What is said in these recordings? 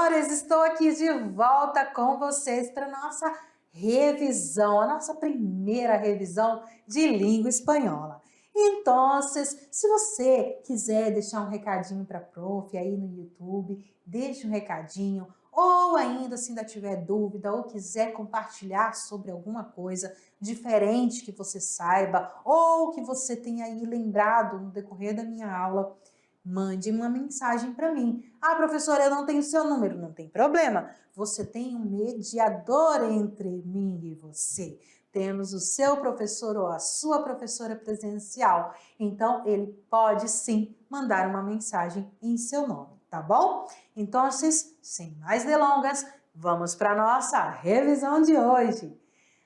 professores! Estou aqui de volta com vocês para nossa revisão, a nossa primeira revisão de língua espanhola. Então, se você quiser deixar um recadinho para a prof aí no YouTube, deixe um recadinho, ou ainda se ainda tiver dúvida ou quiser compartilhar sobre alguma coisa diferente que você saiba ou que você tenha aí lembrado no decorrer da minha aula, mande uma mensagem para mim. Ah, professora, eu não tenho seu número. Não tem problema. Você tem um mediador entre mim e você. Temos o seu professor ou a sua professora presencial. Então, ele pode sim mandar uma mensagem em seu nome, tá bom? Então, sem mais delongas, vamos para a nossa revisão de hoje.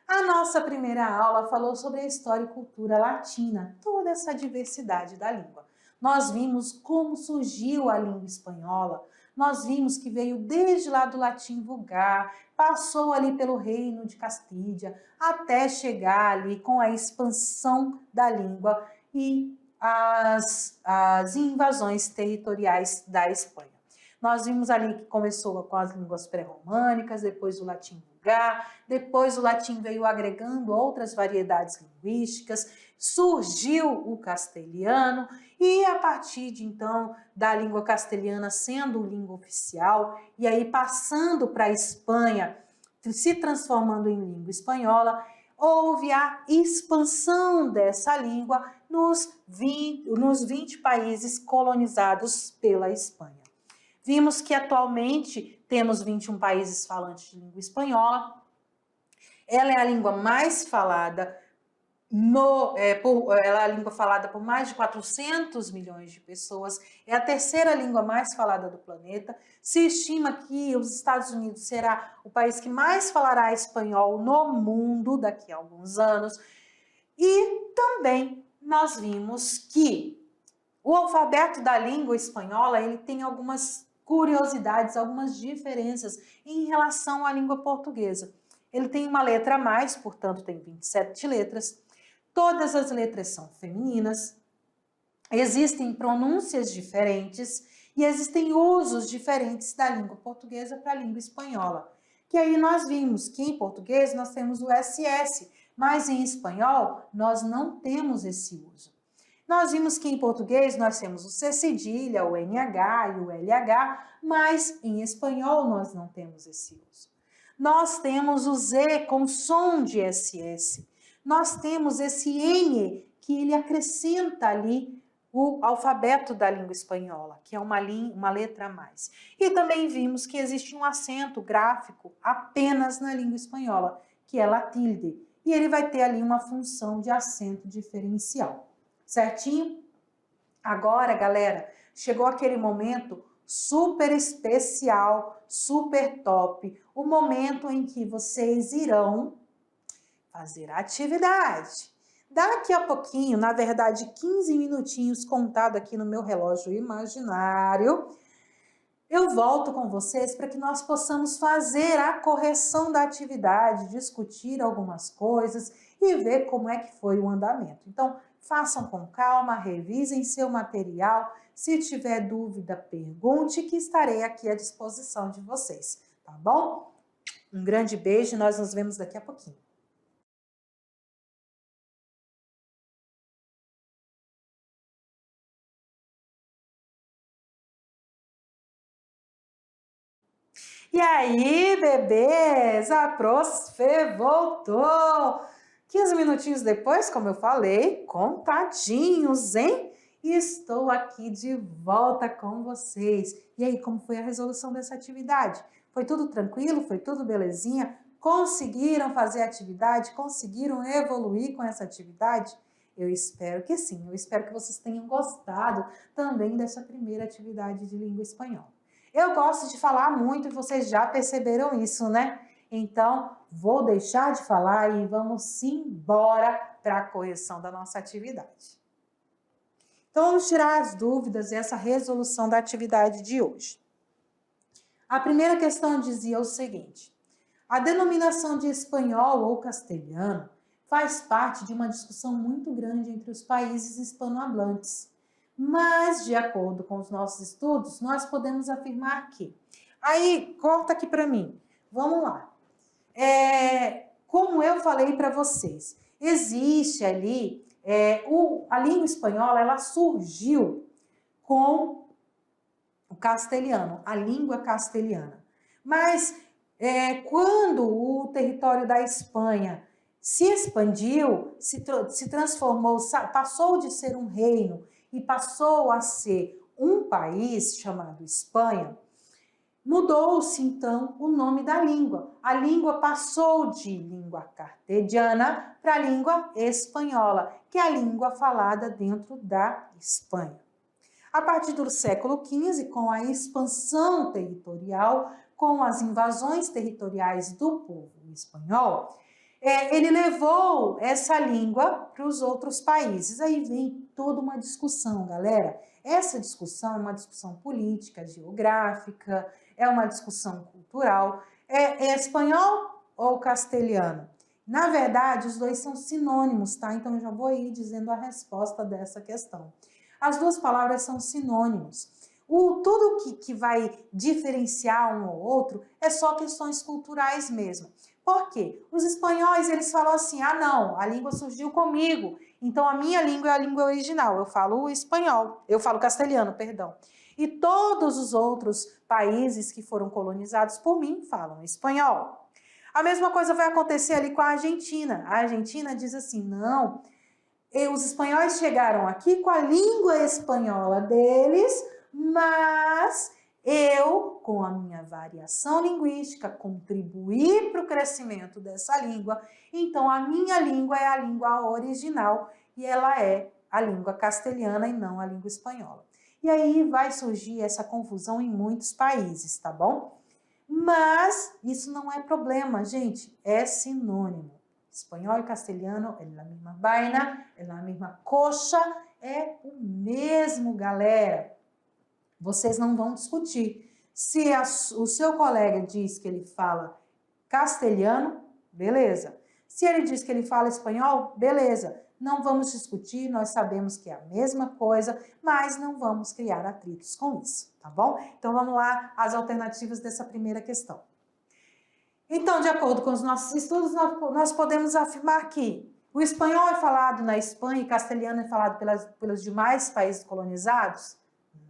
A nossa primeira aula falou sobre a história e cultura latina, toda essa diversidade da língua. Nós vimos como surgiu a língua espanhola, nós vimos que veio desde lá do latim vulgar, passou ali pelo reino de Castilha, até chegar ali com a expansão da língua e as invasões territoriais da Espanha. Nós vimos ali que começou com as línguas pré-românicas, depois o latim vulgar, depois o latim veio agregando outras variedades linguísticas, surgiu o castelhano e a partir de então da língua castelhana sendo língua oficial e aí passando para a Espanha, se transformando em língua espanhola, houve a expansão dessa língua nos 20 países colonizados pela Espanha. Vimos que atualmente temos 21 países falantes de língua espanhola. Ela é a língua mais falada, ela é a língua falada por mais de 400 milhões de pessoas. É a terceira língua mais falada do planeta. Se estima que os Estados Unidos será o país que mais falará espanhol no mundo daqui a alguns anos. E também nós vimos que o alfabeto da língua espanhola ele tem algumas curiosidades, algumas diferenças em relação à língua portuguesa. Ele tem uma letra a mais, portanto tem 27 letras. Todas as letras são femininas. Existem pronúncias diferentes e existem usos diferentes da língua portuguesa para a língua espanhola. Que aí nós vimos que em português nós temos o SS, mas em espanhol nós não temos esse uso. Nós vimos que em português nós temos o C cedilha, o NH e o LH, mas em espanhol nós não temos esse uso. Nós temos o Z com som de SS. Nós temos esse N que ele acrescenta ali o alfabeto da língua espanhola, que é uma letra a mais. E também vimos que existe um acento gráfico apenas na língua espanhola, que é la tilde, e ele vai ter ali uma função de acento diferencial. Certinho? Agora, galera, chegou aquele momento super especial, super top, o momento em que vocês irão fazer a atividade. Daqui a pouquinho, na verdade 15 minutinhos contado aqui no meu relógio imaginário, eu volto com vocês para que nós possamos fazer a correção da atividade, discutir algumas coisas e ver como é que foi o andamento. Então, façam com calma, revisem seu material. Se tiver dúvida, pergunte que estarei aqui à disposição de vocês, tá bom? Um grande beijo e nós nos vemos daqui a pouquinho. E aí, bebês, a Prof voltou! 15 minutinhos depois, como eu falei, contadinhos, hein? E estou aqui de volta com vocês. E aí, como foi a resolução dessa atividade? Foi tudo tranquilo? Foi tudo belezinha? Conseguiram fazer a atividade? Conseguiram evoluir com essa atividade? Eu espero que sim. Eu espero que vocês tenham gostado também dessa primeira atividade de língua espanhola. Eu gosto de falar muito e vocês já perceberam isso, né? Então, vou deixar de falar e vamos embora para a correção da nossa atividade. Então, vamos tirar as dúvidas e essa resolução da atividade de hoje. A primeira questão dizia o seguinte: a denominação de espanhol ou castelhano faz parte de uma discussão muito grande entre os países hispanohablantes. Mas, de acordo com os nossos estudos, nós podemos afirmar que Aí, corta aqui para mim. Vamos lá. Como eu falei para vocês, existe ali, a língua espanhola, ela surgiu com o castelhano, a língua castelhana. Mas quando o território da Espanha se expandiu, se transformou, passou de ser um reino e passou a ser um país chamado Espanha, mudou-se então o nome da língua. A língua passou de língua castelhana para a língua espanhola, que é a língua falada dentro da Espanha. A partir do século XV, com a expansão territorial, com as invasões territoriais do povo espanhol, ele levou essa língua para os outros países. Aí vem toda uma discussão, galera. Essa discussão é uma discussão política, geográfica, é uma discussão cultural. É espanhol ou castelhano? Na verdade, os dois são sinônimos, tá? Então, eu já vou ir dizendo a resposta dessa questão. As duas palavras são sinônimos. Tudo que vai diferenciar um ou outro é só questões culturais mesmo. Por quê? Os espanhóis, eles falam assim, não, a língua surgiu comigo, então a minha língua é a língua original, eu falo espanhol, eu falo castelhano, perdão. E todos os outros países que foram colonizados por mim falam espanhol. A mesma coisa vai acontecer ali com a Argentina. A Argentina diz assim, não, os espanhóis chegaram aqui com a língua espanhola deles, mas eu, com a minha variação linguística, contribuí para o crescimento dessa língua, então a minha língua é a língua original e ela é a língua castelhana e não a língua espanhola. E aí vai surgir essa confusão em muitos países, tá bom? Mas isso não é problema, gente, é sinônimo. Espanhol e castelhano é a mesma vaina, é a mesma coxa, é o mesmo, galera. Vocês não vão discutir. Se o seu colega diz que ele fala castelhano, beleza. Se ele diz que ele fala espanhol, beleza. Não vamos discutir, nós sabemos que é a mesma coisa, mas não vamos criar atritos com isso, tá bom? Então vamos lá, as alternativas dessa primeira questão. Então, de acordo com os nossos estudos, nós podemos afirmar que o espanhol é falado na Espanha e castelhano é falado pelos demais países colonizados?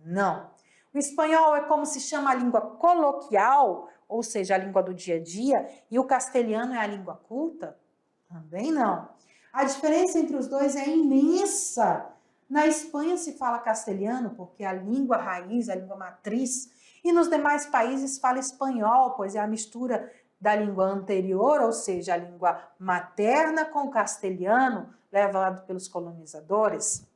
Não. O espanhol é como se chama a língua coloquial, ou seja, a língua do dia a dia, e o castelhano é a língua culta? Também não. A diferença entre os dois é imensa. Na Espanha se fala castelhano porque é a língua raiz, a língua matriz, e nos demais países fala espanhol, pois é a mistura da língua anterior, ou seja, a língua materna com o castelhano, levado pelos colonizadores.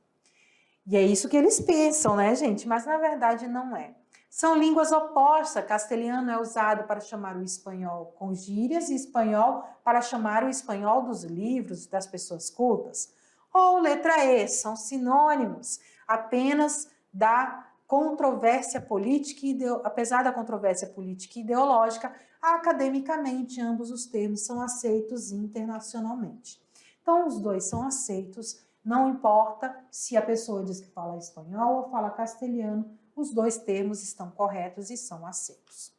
E é isso que eles pensam, né, gente? Mas na verdade não é. São línguas opostas. Castelhano é usado para chamar o espanhol com gírias e espanhol para chamar o espanhol dos livros das pessoas cultas. Ou letra E, são sinônimos, apenas da controvérsia política e apesar da controvérsia política e ideológica, academicamente ambos os termos são aceitos internacionalmente. Então os dois são aceitos, não importa se a pessoa diz que fala espanhol ou fala castelhano, os dois termos estão corretos e são aceitos.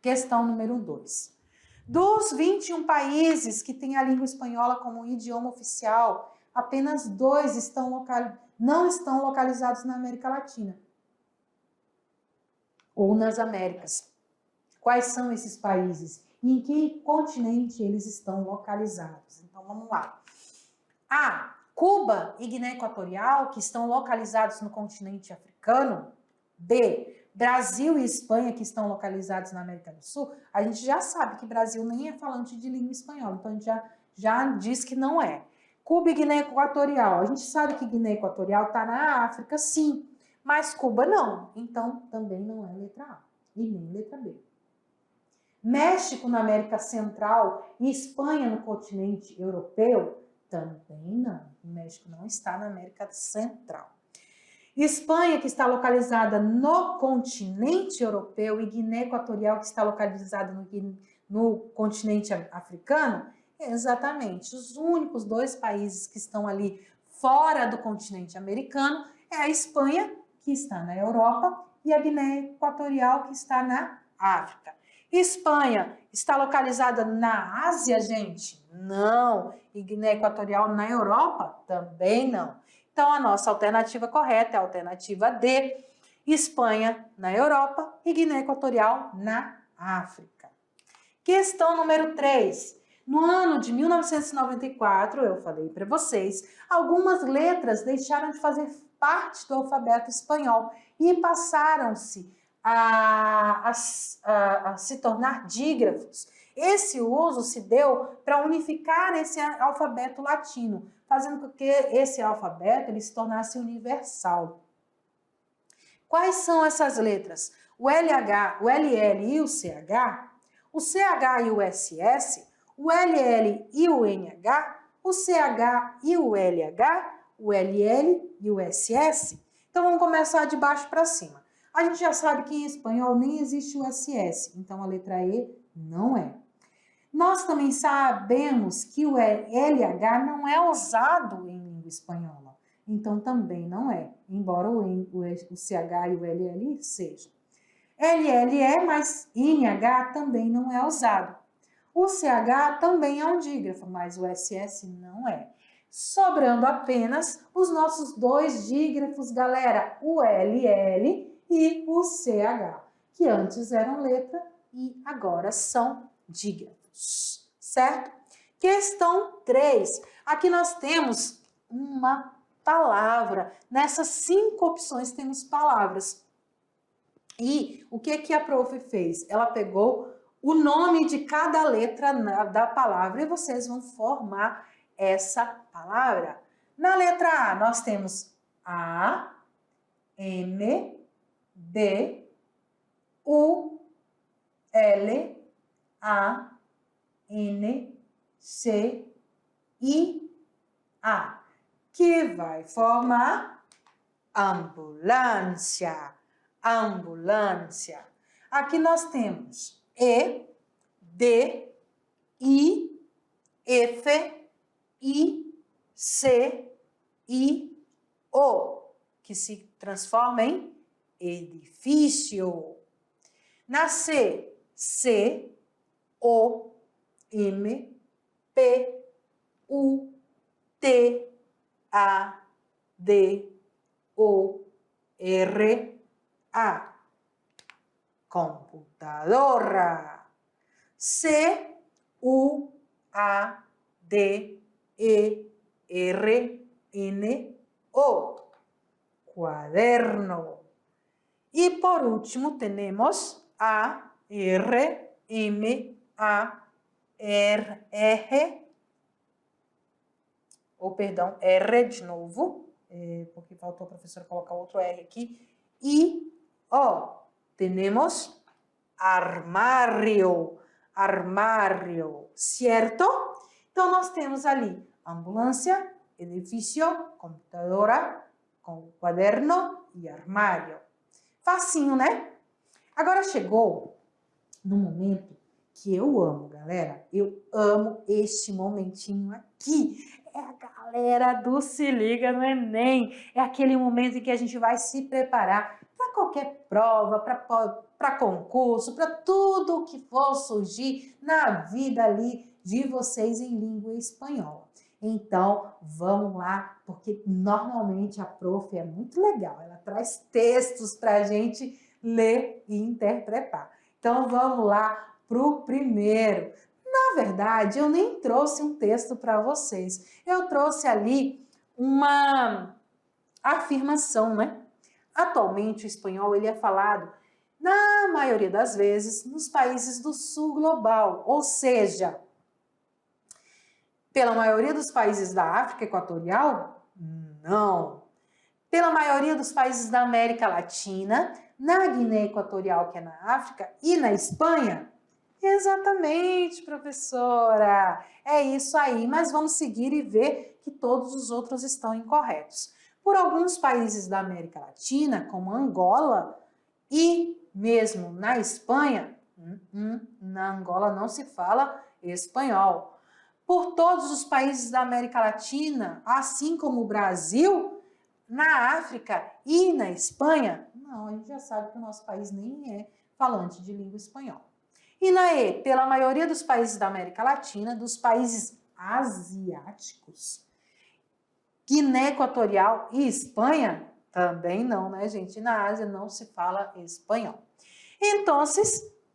Questão número 2. Dos 21 países que têm a língua espanhola como idioma oficial, apenas 2 não estão localizados na América Latina ou nas Américas. Quais são esses países? E em que continente eles estão localizados? Então, vamos lá. A. Cuba e Guiné Equatorial, que estão localizados no continente africano. B. Brasil e Espanha, que estão localizados na América do Sul. A gente já sabe que Brasil nem é falante de língua espanhola, então a gente já diz que não é. Cuba e Guiné Equatorial. A gente sabe que Guiné Equatorial está na África, sim, mas Cuba não. Então, também não é letra A e nem letra B. México na América Central e Espanha no continente europeu? Também não. O México não está na América Central. Espanha, que está localizada no continente europeu, e Guiné Equatorial, que está localizada no continente africano? Exatamente. Os únicos 2 países que estão ali fora do continente americano é a Espanha, que está na Europa, e a Guiné Equatorial, que está na África. Espanha está localizada na Ásia, gente? Não. E Guiné Equatorial na Europa? Também não. Então, a nossa alternativa correta é a alternativa D. Espanha na Europa e Guiné Equatorial na África. Questão número 3. No ano de 1994, eu falei para vocês, algumas letras deixaram de fazer parte do alfabeto espanhol e passaram-se a se tornar dígrafos. Esse uso se deu para unificar esse alfabeto latino, fazendo com que esse alfabeto ele se tornasse universal. Quais são essas letras? O LH, o LL e o CH, o CH e o SS, o LL e o NH, o CH e o LH, o LL e o SS. Então, vamos começar de baixo para cima. A gente já sabe que em espanhol nem existe o SS, então a letra E não é. Nós também sabemos que o LH não é usado em língua espanhola, então também não é, embora o CH e o LL sejam. LL é, mas NH também não é usado. O CH também é um dígrafo, mas o SS não é. Sobrando apenas os nossos dois dígrafos, galera, o LL e o CH, que antes eram letra e agora são dígrafos, certo? Questão 3. Aqui nós temos uma palavra. Nessas 5 opções temos palavras. E o que a prof fez? Ela pegou o nome de cada letra da palavra e vocês vão formar essa palavra. Na letra A, nós temos A, M, D, U, L, A, N, C, I, A, que vai formar ambulância. Ambulância. Aqui nós temos E, D, I, F, I, C, I, O, que se transforma em edifício. Na C, C, O, M, P, U, T, A, D, O, R, A. Computadora. C, U, A, D, E, R, N, O. Cuaderno. Y por último tenemos A, R, M, A, R, R de novo, porque faltou a professora colocar outro R aqui, I, O. Tenemos armário, armário, certo? Então, nós temos ali ambulância, edifício, computadora, com quaderno e armário. Facinho, né? Agora chegou no momento que eu amo, galera. Eu amo este momentinho aqui. É a galera do Se Liga no Enem. É aquele momento em que a gente vai se preparar para qualquer prova, para concurso, para tudo que for surgir na vida ali de vocês em língua espanhola. Então, vamos lá, porque normalmente a prof é muito legal. Ela traz textos para a gente ler e interpretar. Então, vamos lá para o primeiro. Na verdade, eu nem trouxe um texto para vocês. Eu trouxe ali uma afirmação, né? Atualmente, o espanhol ele é falado, na maioria das vezes, nos países do sul global, ou seja, pela maioria dos países da África Equatorial, não. Pela maioria dos países da América Latina, na Guiné Equatorial, que é na África, e na Espanha? Exatamente, professora. É isso aí, mas vamos seguir e ver que todos os outros estão incorretos. Por alguns países da América Latina, como Angola e mesmo na Espanha, na Angola não se fala espanhol. Por todos os países da América Latina, assim como o Brasil, na África e na Espanha, não, a gente já sabe que o nosso país nem é falante de língua espanhola. E na E, pela maioria dos países da América Latina, dos países asiáticos, Guiné Equatorial e Espanha, também não, né, gente? Na Ásia não se fala espanhol. Então,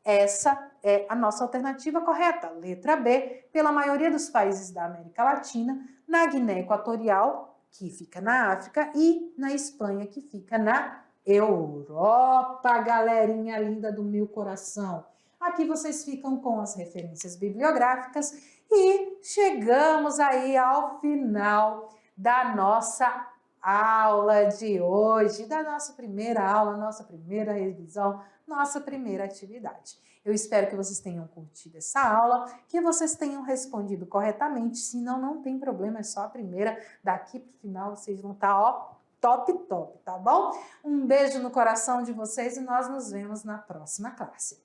essa é a nossa alternativa correta, letra B, pela maioria dos países da América Latina, na Guiné Equatorial, que fica na África, e na Espanha, que fica na Europa, galerinha linda do meu coração. Aqui vocês ficam com as referências bibliográficas e chegamos aí ao final da nossa aula de hoje, da nossa primeira aula, nossa primeira revisão, nossa primeira atividade. Eu espero que vocês tenham curtido essa aula, que vocês tenham respondido corretamente, senão não tem problema, é só a primeira, daqui para o final vocês vão estar, ó, top, top, tá bom? Um beijo no coração de vocês e nós nos vemos na próxima classe.